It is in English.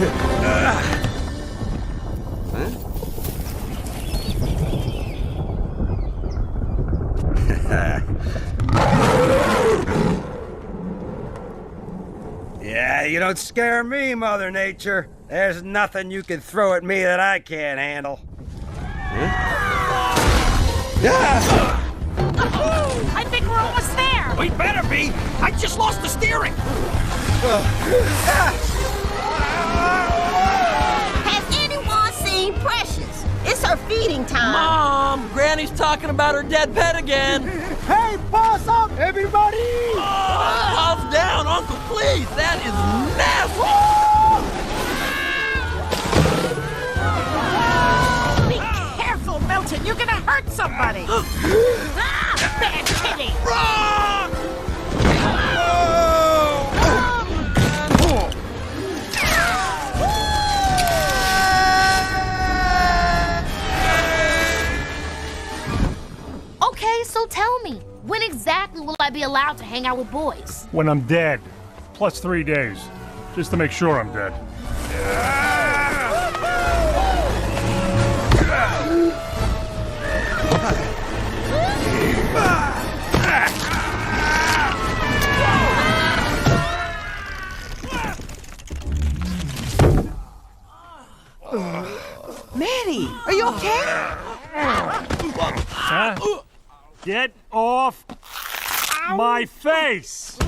Yeah, you don't scare me, Mother Nature. There's nothing you can throw at me that I can't handle. I think we're almost there. We better be! I just lost the steering! Has anyone seen Precious? It's her feeding time. Mom, Granny's talking about her dead pet again. Hey, paws up, everybody! Paws down, Uncle, please. That is nasty. Be careful, Milton. You're gonna hurt somebody. Bad kitty. Okay, so tell me, when exactly will I be allowed to hang out with boys? When I'm dead. Plus 3 days. Just to make sure I'm dead. Manny, are you okay? Huh? Get off my face!